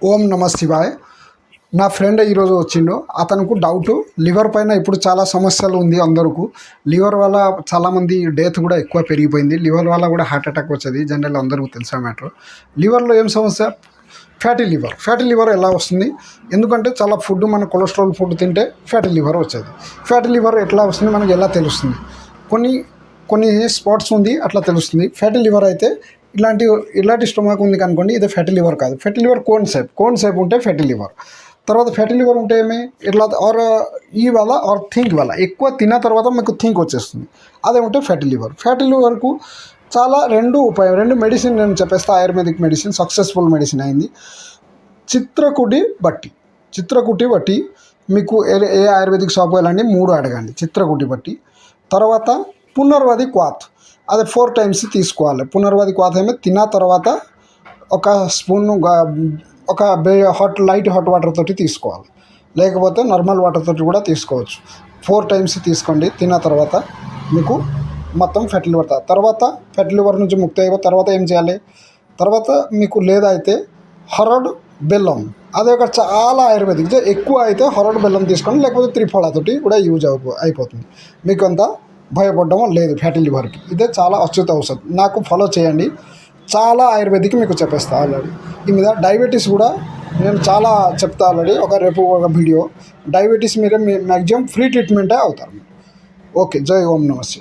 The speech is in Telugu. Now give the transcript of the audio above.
ఓం నమ శివాయ్. నా ఫ్రెండ్ ఈరోజు వచ్చిండు. అతనికి డౌట్ లివర్ పైన ఇప్పుడు చాలా సమస్యలు ఉంది అందరికీ. లివర్ వల్ల చాలామంది డెత్ కూడా ఎక్కువ పెరిగిపోయింది. లివర్ వల్ల కూడా హార్ట్ అటాక్ వచ్చేది. జనరల్ అందరికీ తెలిసిన మ్యాటర్. లివర్లో ఏం సమస్య? Fatty liver. ఫ్యాటీ లివర్ ఎలా వస్తుంది? ఎందుకంటే చాలా ఫుడ్, మన కొలెస్ట్రాల్ ఫుడ్ తింటే ఫ్యాటీ లివర్ వచ్చేది. ఫ్యాటీ లివర్ ఎట్లా వస్తుంది మనకి ఎలా తెలుస్తుంది? కొన్ని స్పాట్స్ ఉంది అట్లా తెలుస్తుంది. ఫ్యాటీ లివర్ అయితే ఇలాంటి స్టొమక్ ఉంది కనుకోండి, ఇది ఫ్యాటీ లివర్ కాదు. ఫ్యాటీ లివర్ కోన్ షేప్ ఉంటే ఫ్యాటీ లివర్. తర్వాత ఫ్యాటీ లివర్ ఉంటే ఏమి ఇట్లా థింక్ వల్ల ఎక్కువ తిన్న తర్వాత మీకు థింక్ వచ్చేస్తుంది. అదే ఉంటే ఫ్యాటీ లివర్. ఫ్యాటీ లివర్కు చాలా రెండు మెడిసిన్ నేను చెప్పేస్తా. ఆయుర్వేదిక్ మెడిసిన్, సక్సెస్ఫుల్ మెడిసిన్ అయింది. చిత్రకుటి బట్టి మీకు ఏ ఆయుర్వేదిక్ షాప్ వెళ్ళండి, 3 అడగండి. చిత్రకుటి బట్టి, తర్వాత పునర్వది క్వాత్, అది 4 times తీసుకోవాలి. పునర్వది క్వాత్ ఏమో తిన్న తర్వాత ఒక స్పూన్ ఒక లైట్ హాట్ వాటర్ తోటి తీసుకోవాలి, లేకపోతే నార్మల్ వాటర్ తోటి కూడా తీసుకోవచ్చు. 4 times తీసుకోండి. తిన్న తర్వాత మీకు మొత్తం ఫ్యాటీ లివర్. తర్వాత ఫ్యాటీ లివర్ నుంచి ముక్తి అయిపోయి తర్వాత ఏం చేయాలి? తర్వాత మీకు లేదా అయితే హరడ్ బెల్లం, అది ఒక చాలా ఆయుర్వేదిక్. ఎక్కువ అయితే హరడ్ బెల్లం తీసుకోండి, లేకపోతే త్రిఫలాతోటి కూడా యూజ్ అయిపోతుంది. మీకు అంత భయపడడం లేదు ఫ్యాటీ లివర్కి. ఇదే చాలా అద్భుత ఔషధం. నాకు ఫాలో చేయండి. చాలా ఆయుర్వేదిక్ మీకు చెప్పేస్తా ఆల్రెడీ. ఈ మీద డయాబెటీస్ కూడా నేను చాలా చెప్తా ఆల్రెడీ. రేపు ఒక వీడియో. డయాబెటీస్ మీద మ్యాక్సిమం ఫ్రీ ట్రీట్మెంటే అవుతారు. ఓకే. జై ఓం నమ శివాయ.